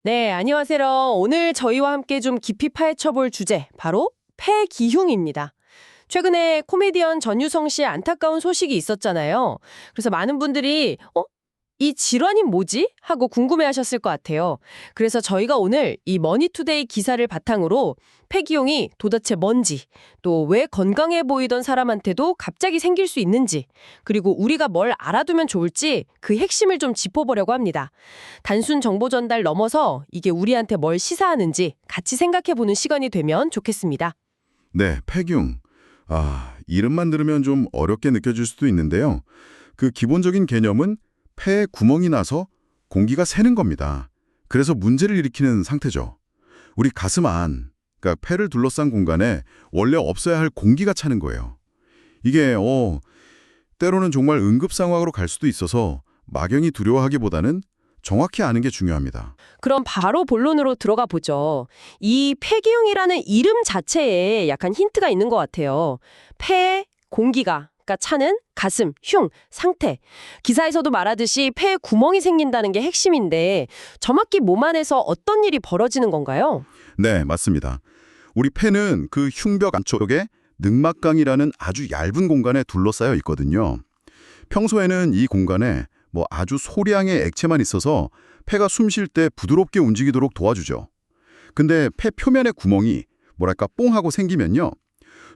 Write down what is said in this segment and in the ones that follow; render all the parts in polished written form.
네, 안녕하세요. 오늘 저희와 함께 좀 깊이 파헤쳐볼 주제, 바로 폐기흉입니다. 최근에 코미디언 전유성 씨의 안타까운 소식이 있었잖아요. 그래서 많은 분들이 이 질환이 뭐지? 하고 궁금해하셨을 것 같아요. 그래서 저희가 오늘 이 머니투데이 기사를 바탕으로 폐기용이 도대체 뭔지, 또 왜 건강해 보이던 사람한테도 갑자기 생길 수 있는지, 그리고 우리가 뭘 알아두면 좋을지 그 핵심을 좀 짚어보려고 합니다. 단순 정보 전달 넘어서 이게 우리한테 뭘 시사하는지 같이 생각해보는 시간이 되면 좋겠습니다. 네, 폐균. 이름만 들으면 좀 어렵게 느껴질 수도 있는데요. 그 기본적인 개념은 폐에 구멍이 나서 공기가 새는 겁니다. 그래서 문제를 일으키는 상태죠. 우리 가슴 안, 그러니까 폐를 둘러싼 공간에 원래 없어야 할 공기가 차는 거예요. 이게 때로는 정말 응급 상황으로 갈 수도 있어서 막연히 두려워하기보다는 정확히 아는 게 중요합니다. 그럼 바로 본론으로 들어가 보죠. 이 폐기흉이라는 이름 자체에 약간 힌트가 있는 것 같아요. 폐, 공기가, 그러니까 차는 가슴, 흉, 상태. 기사에서도 말하듯이 폐에 구멍이 생긴다는 게 핵심인데 정확히 몸 안에서 어떤 일이 벌어지는 건가요? 네, 맞습니다. 우리 폐는 그 흉벽 안쪽에 늑막강이라는 아주 얇은 공간에 둘러싸여 있거든요. 평소에는 이 공간에 아주 소량의 액체만 있어서 폐가 숨 쉴 때 부드럽게 움직이도록 도와주죠. 근데 폐 표면의 구멍이 뭐랄까 뽕 하고 생기면요.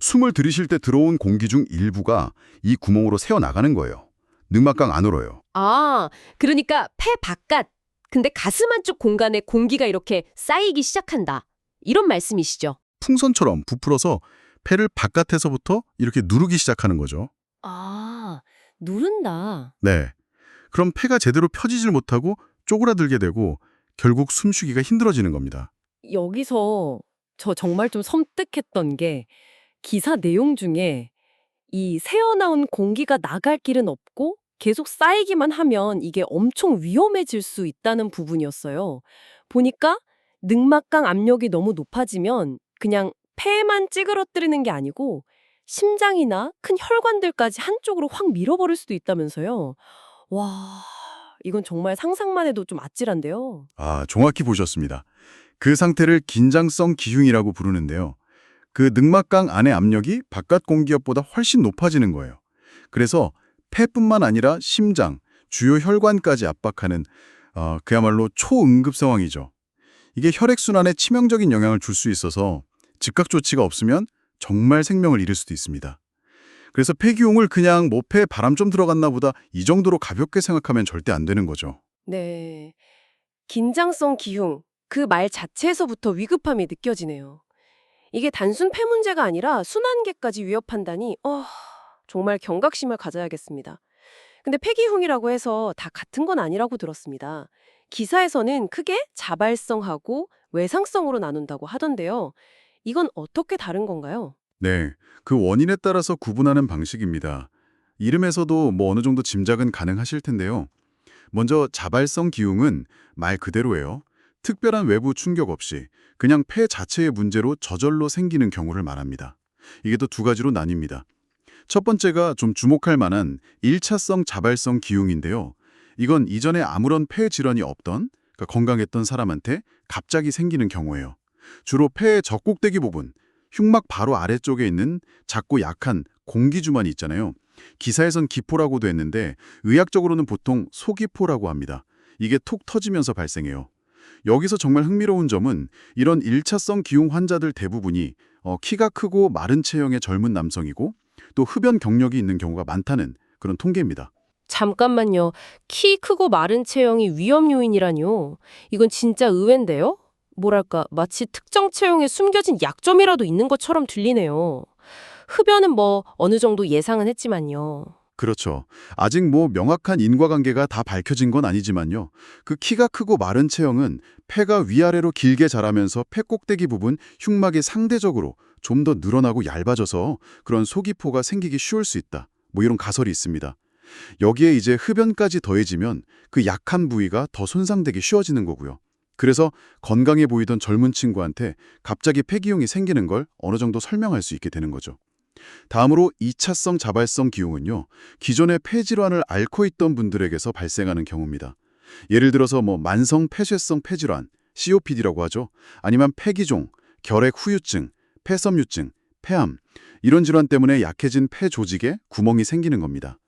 숨을 들이쉴 때 들어온 공기 중 일부가 이 구멍으로 새어나가는 거예요. 늑막강 안으로요. 아, 그러니까 폐 바깥, 근데 가슴 안쪽 공간에 공기가 이렇게 쌓이기 시작한다. 이런 말씀이시죠? 풍선처럼 부풀어서 폐를 바깥에서부터 이렇게 누르기 시작하는 거죠. 아, 누른다. 네. 그럼 폐가 제대로 펴지질 못하고 쪼그라들게 되고 결국 숨쉬기가 힘들어지는 겁니다. 여기서 저 정말 좀 섬뜩했던 게 기사 내용 중에 이 새어나온 공기가 나갈 길은 없고 계속 쌓이기만 하면 이게 엄청 위험해질 수 있다는 부분이었어요. 보니까 늑막강 압력이 너무 높아지면 그냥 폐만 찌그러뜨리는 게 아니고 심장이나 큰 혈관들까지 한쪽으로 확 밀어버릴 수도 있다면서요. 와, 이건 정말 상상만 해도 좀 아찔한데요. 정확히 보셨습니다. 그 상태를 긴장성 기흉이라고 부르는데요. 그 늑막강 안의 압력이 바깥 공기압보다 훨씬 높아지는 거예요. 그래서 폐뿐만 아니라 심장, 주요 혈관까지 압박하는 그야말로 초응급 상황이죠. 이게 혈액순환에 치명적인 영향을 줄 수 있어서 즉각 조치가 없으면 정말 생명을 잃을 수도 있습니다. 그래서 폐기용을 그냥 폐에 바람 좀 들어갔나 보다 이 정도로 가볍게 생각하면 절대 안 되는 거죠. 네. 긴장성 기흉, 그 말 자체에서부터 위급함이 느껴지네요. 이게 단순 폐 문제가 아니라 순환계까지 위협한다니, 정말 경각심을 가져야겠습니다. 근데 폐기흉이라고 해서 다 같은 건 아니라고 들었습니다. 기사에서는 크게 자발성하고 외상성으로 나눈다고 하던데요. 이건 어떻게 다른 건가요? 네, 그 원인에 따라서 구분하는 방식입니다. 이름에서도 어느 정도 짐작은 가능하실 텐데요. 먼저 자발성 기흉은 말 그대로예요. 특별한 외부 충격 없이 그냥 폐 자체의 문제로 저절로 생기는 경우를 말합니다. 이게 또 두 가지로 나뉩니다. 첫 번째가 좀 주목할 만한 1차성 자발성 기흉인데요. 이건 이전에 아무런 폐 질환이 없던, 그러니까 건강했던 사람한테 갑자기 생기는 경우예요. 주로 폐의 젖꼭대기 부분, 흉막 바로 아래쪽에 있는 작고 약한 공기주머니 있잖아요. 기사에선 기포라고도 했는데 의학적으로는 보통 소기포라고 합니다. 이게 톡 터지면서 발생해요. 여기서 정말 흥미로운 점은 이런 1차성 기흉 환자들 대부분이 키가 크고 마른 체형의 젊은 남성이고 또 흡연 경력이 있는 경우가 많다는 그런 통계입니다. 잠깐만요. 키 크고 마른 체형이 위험 요인이라뇨. 이건 진짜 의외인데요? 뭐랄까, 마치 특정 체형에 숨겨진 약점이라도 있는 것처럼 들리네요. 흡연은 어느 정도 예상은 했지만요. 그렇죠. 아직 명확한 인과관계가 다 밝혀진 건 아니지만요. 그 키가 크고 마른 체형은 폐가 위아래로 길게 자라면서 폐 꼭대기 부분 흉막이 상대적으로 좀 더 늘어나고 얇아져서 그런 소기포가 생기기 쉬울 수 있다. 이런 가설이 있습니다. 여기에 이제 흡연까지 더해지면 그 약한 부위가 더 손상되기 쉬워지는 거고요. 그래서 건강해 보이던 젊은 친구한테 갑자기 폐기흉이 생기는 걸 어느 정도 설명할 수 있게 되는 거죠. 다음으로 2차성 자발성 기흉은요. 기존의 폐질환을 앓고 있던 분들에게서 발생하는 경우입니다. 예를 들어서 만성 폐쇄성 폐질환, COPD라고 하죠. 아니면 폐기종, 결핵 후유증, 폐섬유증, 폐암 이런 질환 때문에 약해진 폐 조직에 구멍이 생기는 겁니다.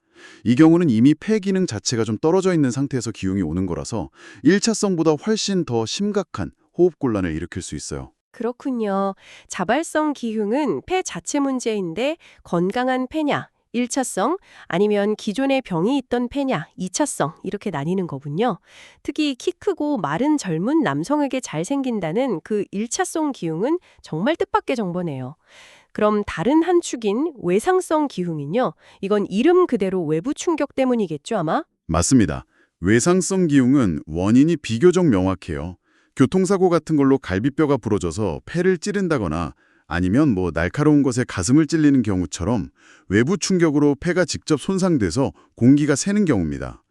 이 경우는 이미 폐 기능 자체가 좀 떨어져 있는 상태에서 기흉이 오는 거라서 1차성보다 훨씬 더 심각한 호흡곤란을 일으킬 수 있어요. 그렇군요. 자발성 기흉은 폐 자체 문제인데 건강한 폐냐, 1차성, 아니면 기존에 병이 있던 폐냐, 2차성 이렇게 나뉘는 거군요. 특히 키 크고 마른 젊은 남성에게 잘 생긴다는 그 1차성 기흉은 정말 뜻밖의 정보네요. 그럼 다른 한 축인 외상성 기흉은요? 이건 이름 그대로 외부 충격 때문이겠죠, 아마? 맞습니다. 외상성 기흉은 원인이 비교적 명확해요. 교통사고 같은 걸로 갈비뼈가 부러져서 폐를 찌른다거나 아니면 날카로운 것에 가슴을 찔리는 경우처럼 외부 충격으로 폐가 직접 손상돼서 공기가 새는 경우입니다.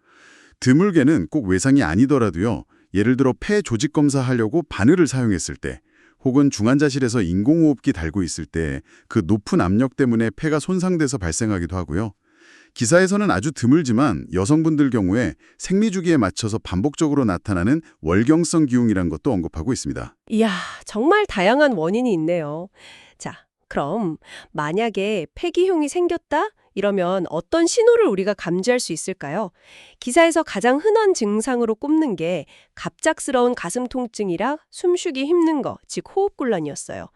드물게는 꼭 외상이 아니더라도요. 예를 들어 폐 조직 검사하려고 바늘을 사용했을 때 혹은 중환자실에서 인공호흡기 달고 있을 때 그 높은 압력 때문에 폐가 손상돼서 발생하기도 하고요. 기사에서는 아주 드물지만 여성분들 경우에 생리주기에 맞춰서 반복적으로 나타나는 월경성 기흉이란 것도 언급하고 있습니다. 이야, 정말 다양한 원인이 있네요. 자, 그럼 만약에 폐기흉이 생겼다? 이러면 어떤 신호를 우리가 감지할 수 있을까요? 기사에서 가장 흔한 증상으로 꼽는 게 갑작스러운 가슴 통증이라 숨쉬기 힘든 거, 즉 호흡곤란이었어요.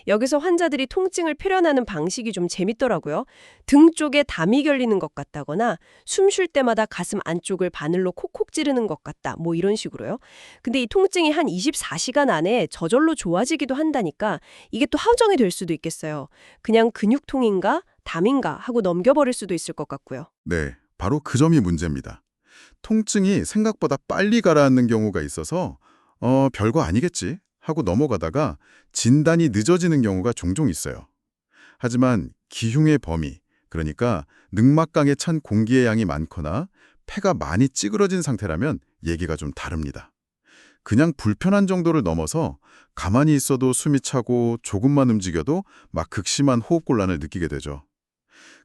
여기서 환자들이 통증을 표현하는 방식이 좀 재밌더라고요. 등 쪽에 담이 결리는 것 같다거나 숨 쉴 때마다 가슴 안쪽을 바늘로 콕콕 찌르는 것 같다. 뭐 이런 식으로요. 근데 이 통증이 한 24시간 안에 저절로 좋아지기도 한다니까 이게 또 하정이 될 수도 있겠어요. 그냥 근육통인가? 담인가? 하고 넘겨버릴 수도 있을 것 같고요. 네, 바로 그 점이 문제입니다. 통증이 생각보다 빨리 가라앉는 경우가 있어서 별거 아니겠지 하고 넘어가다가 진단이 늦어지는 경우가 종종 있어요. 하지만 기흉의 범위, 그러니까 늑막강에 찬 공기의 양이 많거나 폐가 많이 찌그러진 상태라면 얘기가 좀 다릅니다. 그냥 불편한 정도를 넘어서 가만히 있어도 숨이 차고 조금만 움직여도 막 극심한 호흡곤란을 느끼게 되죠.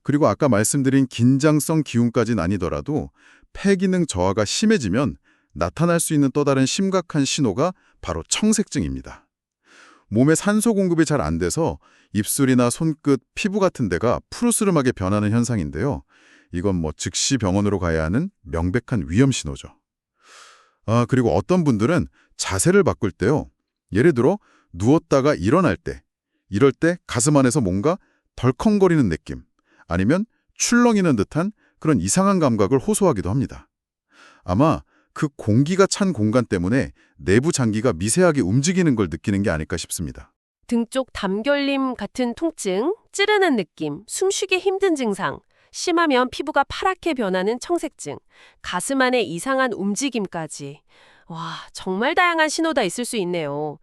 그리고 아까 말씀드린 긴장성 기흉까지는 아니더라도 폐 기능 저하가 심해지면 나타날 수 있는 또 다른 심각한 신호가 바로 청색증입니다. 몸에 산소 공급이 잘 안 돼서 입술이나 손끝, 피부 같은 데가 푸르스름하게 변하는 현상인데요. 이건 즉시 병원으로 가야 하는 명백한 위험 신호죠. 그리고 어떤 분들은 자세를 바꿀 때요. 예를 들어 누웠다가 일어날 때, 이럴 때 가슴 안에서 뭔가 덜컹거리는 느낌, 아니면 출렁이는 듯한 그런 이상한 감각을 호소하기도 합니다. 아마 그 공기가 찬 공간 때문에 내부 장기가 미세하게 움직이는 걸 느끼는 게 아닐까 싶습니다. 등 쪽 담결림 같은 통증, 찌르는 느낌, 숨쉬기 힘든 증상, 심하면 피부가 파랗게 변하는 청색증, 가슴 안에 이상한 움직임까지. 와, 정말 다양한 신호가 있을 수 있네요.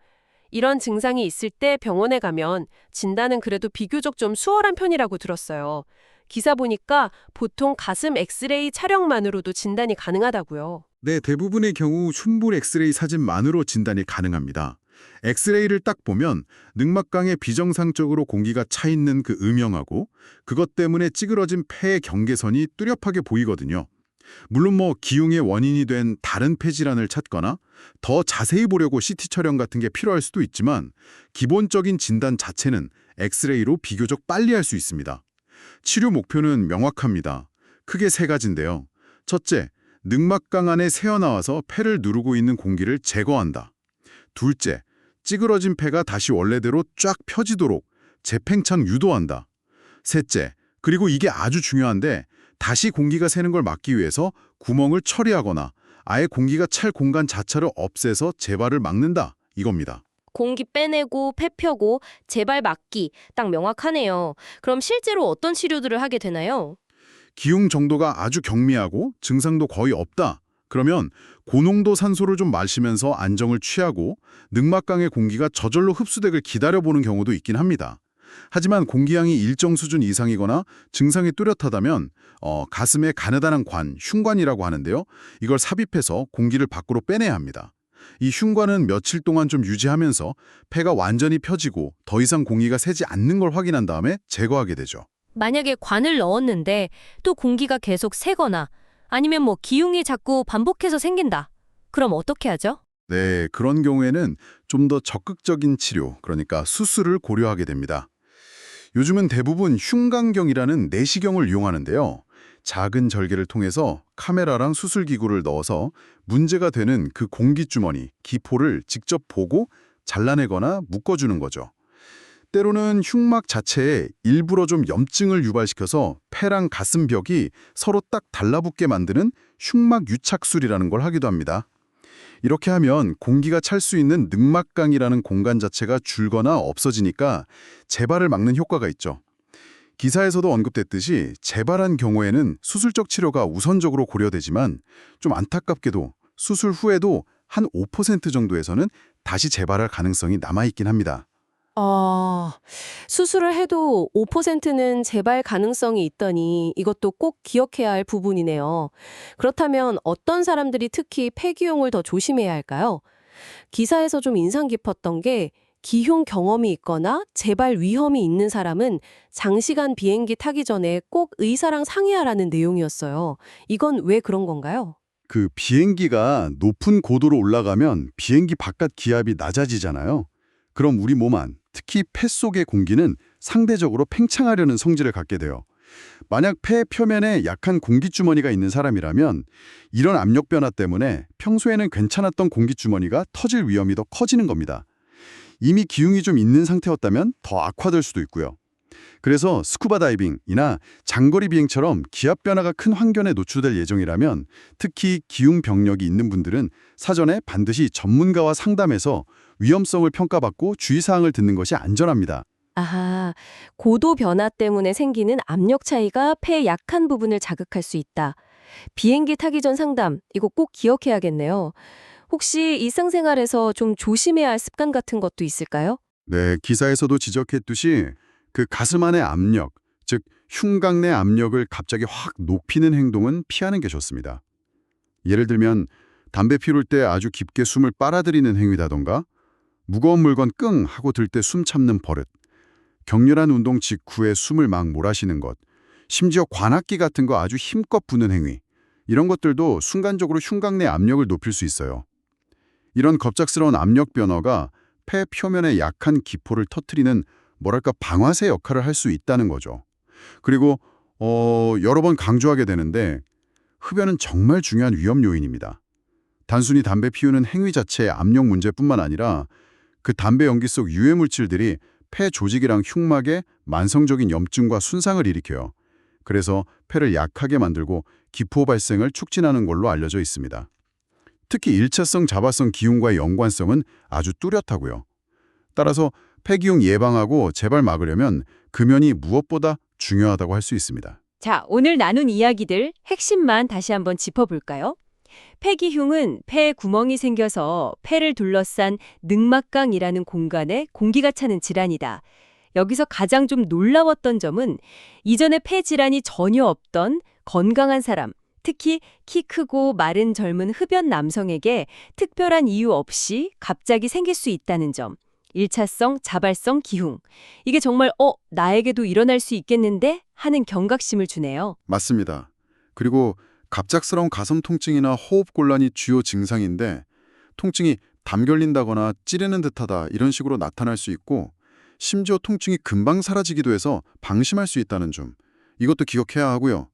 이런 증상이 있을 때 병원에 가면 진단은 그래도 비교적 좀 수월한 편이라고 들었어요. 기사 보니까 보통 가슴 엑스레이 촬영만으로도 진단이 가능하다고요. 네, 대부분의 경우 흉불 엑스레이 사진만으로 진단이 가능합니다. 엑스레이를 딱 보면 늑막강에 비정상적으로 공기가 차 있는 그 음영하고 그것 때문에 찌그러진 폐의 경계선이 뚜렷하게 보이거든요. 물론 기흉의 원인이 된 다른 폐 질환을 찾거나 더 자세히 보려고 CT 촬영 같은 게 필요할 수도 있지만 기본적인 진단 자체는 엑스레이로 비교적 빨리 할 수 있습니다. 치료 목표는 명확합니다. 크게 세 가지인데요. 첫째, 늑막강 안에 새어나와서 폐를 누르고 있는 공기를 제거한다. 둘째, 찌그러진 폐가 다시 원래대로 쫙 펴지도록 재팽창 유도한다. 셋째, 그리고 이게 아주 중요한데 다시 공기가 새는 걸 막기 위해서 구멍을 처리하거나 아예 공기가 찰 공간 자체를 없애서 재발을 막는다. 이겁니다. 공기 빼내고 폐 펴고 재발 막기 딱 명확하네요. 그럼 실제로 어떤 치료들을 하게 되나요? 기흉 정도가 아주 경미하고 증상도 거의 없다. 그러면 고농도 산소를 좀 마시면서 안정을 취하고 늑막강의 공기가 저절로 흡수되길 기다려보는 경우도 있긴 합니다. 하지만 공기양이 일정 수준 이상이거나 증상이 뚜렷하다면 가슴에 가느다란 관, 흉관이라고 하는데요. 이걸 삽입해서 공기를 밖으로 빼내야 합니다. 이 흉관은 며칠 동안 좀 유지하면서 폐가 완전히 펴지고 더 이상 공기가 새지 않는 걸 확인한 다음에 제거하게 되죠. 만약에 관을 넣었는데 또 공기가 계속 새거나 아니면 기흉이 자꾸 반복해서 생긴다. 그럼 어떻게 하죠? 네, 그런 경우에는 좀 더 적극적인 치료, 그러니까 수술을 고려하게 됩니다. 요즘은 대부분 흉곽경이라는 내시경을 이용하는데요. 작은 절개를 통해서 카메라랑 수술기구를 넣어서 문제가 되는 그 공기주머니, 기포를 직접 보고 잘라내거나 묶어주는 거죠. 때로는 흉막 자체에 일부러 좀 염증을 유발시켜서 폐랑 가슴벽이 서로 딱 달라붙게 만드는 흉막 유착술이라는 걸 하기도 합니다. 이렇게 하면 공기가 찰 수 있는 늑막강이라는 공간 자체가 줄거나 없어지니까 재발을 막는 효과가 있죠. 기사에서도 언급됐듯이 재발한 경우에는 수술적 치료가 우선적으로 고려되지만 좀 안타깝게도 수술 후에도 한 5% 정도에서는 다시 재발할 가능성이 남아있긴 합니다. 수술을 해도 5%는 재발 가능성이 있다니 이것도 꼭 기억해야 할 부분이네요. 그렇다면 어떤 사람들이 특히 폐기용을 더 조심해야 할까요? 기사에서 좀 인상 깊었던 게 기흉 경험이 있거나 재발 위험이 있는 사람은 장시간 비행기 타기 전에 꼭 의사랑 상의하라는 내용이었어요. 이건 왜 그런 건가요? 그 비행기가 높은 고도로 올라가면 비행기 바깥 기압이 낮아지잖아요. 그럼 우리 몸 안, 특히 폐 속의 공기는 상대적으로 팽창하려는 성질을 갖게 돼요. 만약 폐 표면에 약한 공기주머니가 있는 사람이라면 이런 압력 변화 때문에 평소에는 괜찮았던 공기주머니가 터질 위험이 더 커지는 겁니다. 이미 기흉이 좀 있는 상태였다면 더 악화될 수도 있고요. 그래서 스쿠버 다이빙이나 장거리 비행처럼 기압 변화가 큰 환경에 노출될 예정이라면 특히 기흉 병력이 있는 분들은 사전에 반드시 전문가와 상담해서 위험성을 평가받고 주의사항을 듣는 것이 안전합니다. 아하, 고도 변화 때문에 생기는 압력 차이가 폐의 약한 부분을 자극할 수 있다. 비행기 타기 전 상담, 이거 꼭 기억해야겠네요. 혹시 일상생활에서 좀 조심해야 할 습관 같은 것도 있을까요? 네, 기사에서도 지적했듯이 그 가슴 안의 압력, 즉 흉곽 내 압력을 갑자기 확 높이는 행동은 피하는 게 좋습니다. 예를 들면 담배 피울 때 아주 깊게 숨을 빨아들이는 행위라던가 무거운 물건 끙 하고 들 때 숨 참는 버릇, 격렬한 운동 직후에 숨을 막 몰아쉬는 것, 심지어 관악기 같은 거 아주 힘껏 부는 행위, 이런 것들도 순간적으로 흉곽 내 압력을 높일 수 있어요. 이런 갑작스러운 압력 변화가 폐 표면에 약한 기포를 터트리는 뭐랄까 방아쇠 역할을 할 수 있다는 거죠. 그리고 여러 번 강조하게 되는데 흡연은 정말 중요한 위험 요인입니다. 단순히 담배 피우는 행위 자체의 압력 문제뿐만 아니라 그 담배 연기 속 유해 물질들이 폐 조직이랑 흉막에 만성적인 염증과 손상을 일으켜요. 그래서 폐를 약하게 만들고 기포 발생을 촉진하는 걸로 알려져 있습니다. 특히 일차성 자발성 기흉과의 연관성은 아주 뚜렷하고요. 따라서 폐기흉 예방하고 재발 막으려면 금연이 무엇보다 중요하다고 할 수 있습니다. 자, 오늘 나눈 이야기들 핵심만 다시 한번 짚어볼까요? 폐기흉은 폐에 구멍이 생겨서 폐를 둘러싼 늑막강이라는 공간에 공기가 차는 질환이다. 여기서 가장 좀 놀라웠던 점은 이전에 폐 질환이 전혀 없던 건강한 사람, 특히 키 크고 마른 젊은 흡연 남성에게 특별한 이유 없이 갑자기 생길 수 있다는 점. 1차성 자발성 기흉. 이게 정말 나에게도 일어날 수 있겠는데? 하는 경각심을 주네요. 맞습니다. 그리고 갑작스러운 가슴 통증이나 호흡 곤란이 주요 증상인데 통증이 담 결린다거나 찌르는 듯하다 이런 식으로 나타날 수 있고 심지어 통증이 금방 사라지기도 해서 방심할 수 있다는 점. 이것도 기억해야 하고요.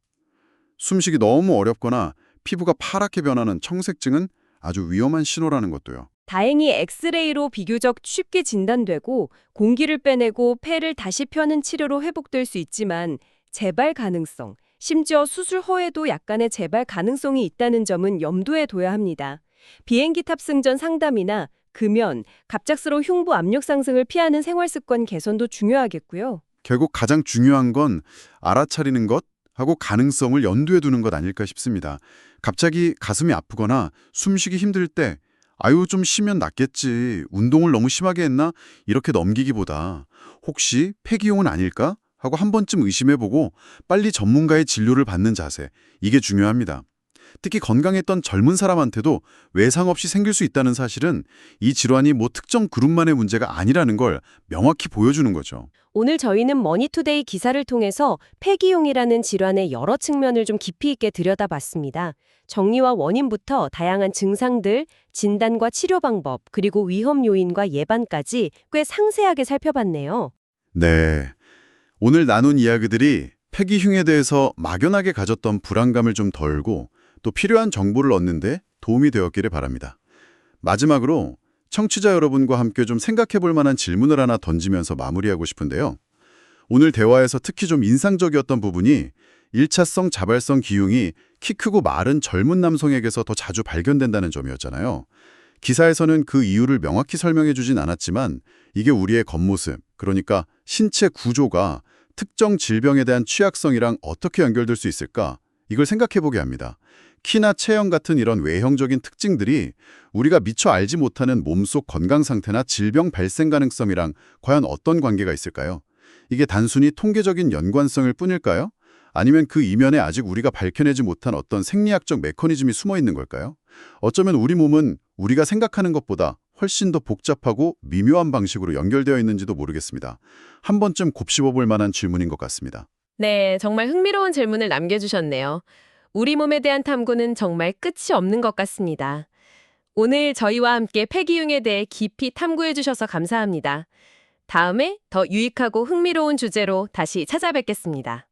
숨쉬기 너무 어렵거나 피부가 파랗게 변하는 청색증은 아주 위험한 신호라는 것도요. 다행히 엑스레이로 비교적 쉽게 진단되고 공기를 빼내고 폐를 다시 펴는 치료로 회복될 수 있지만 재발 가능성, 심지어 수술 후에도 약간의 재발 가능성이 있다는 점은 염두에 둬야 합니다. 비행기 탑승 전 상담이나 금연, 갑작스러운 흉부 압력 상승을 피하는 생활 습관 개선도 중요하겠고요. 결국 가장 중요한 건 알아차리는 것 하고 가능성을 염두에 두는 것 아닐까 싶습니다. 갑자기 가슴이 아프거나 숨쉬기 힘들 때 아유 좀 쉬면 낫겠지, 운동을 너무 심하게 했나 이렇게 넘기기보다 혹시 폐기용은 아닐까 하고 한 번쯤 의심해보고 빨리 전문가의 진료를 받는 자세, 이게 중요합니다. 특히 건강했던 젊은 사람한테도 외상 없이 생길 수 있다는 사실은 이 질환이 뭐 특정 그룹만의 문제가 아니라는 걸 명확히 보여주는 거죠. 오늘 저희는 머니투데이 기사를 통해서 폐기흉이라는 질환의 여러 측면을 좀 깊이 있게 들여다봤습니다. 정리와 원인부터 다양한 증상들, 진단과 치료 방법, 그리고 위험 요인과 예방까지 꽤 상세하게 살펴봤네요. 네. 오늘 나눈 이야기들이 폐기흉에 대해서 막연하게 가졌던 불안감을 좀 덜고 또 필요한 정보를 얻는데 도움이 되었기를 바랍니다. 마지막으로 청취자 여러분과 함께 좀 생각해 볼 만한 질문을 하나 던지면서 마무리하고 싶은데요. 오늘 대화에서 특히 좀 인상적이었던 부분이 1차성 자발성 기흉이 키 크고 마른 젊은 남성에게서 더 자주 발견된다는 점이었잖아요. 기사에서는 그 이유를 명확히 설명해 주진 않았지만 이게 우리의 겉모습, 그러니까 신체 구조가 특정 질병에 대한 취약성이랑 어떻게 연결될 수 있을까? 이걸 생각해 보게 합니다. 키나 체형 같은 이런 외형적인 특징들이 우리가 미처 알지 못하는 몸속 건강 상태나 질병 발생 가능성이랑 과연 어떤 관계가 있을까요? 이게 단순히 통계적인 연관성일 뿐일까요? 아니면 그 이면에 아직 우리가 밝혀내지 못한 어떤 생리학적 메커니즘이 숨어 있는 걸까요? 어쩌면 우리 몸은 우리가 생각하는 것보다 훨씬 더 복잡하고 미묘한 방식으로 연결되어 있는지도 모르겠습니다. 한 번쯤 곱씹어 볼 만한 질문인 것 같습니다. 네, 정말 흥미로운 질문을 남겨주셨네요. 우리 몸에 대한 탐구는 정말 끝이 없는 것 같습니다. 오늘 저희와 함께 폐기흉에 대해 깊이 탐구해 주셔서 감사합니다. 다음에 더 유익하고 흥미로운 주제로 다시 찾아뵙겠습니다.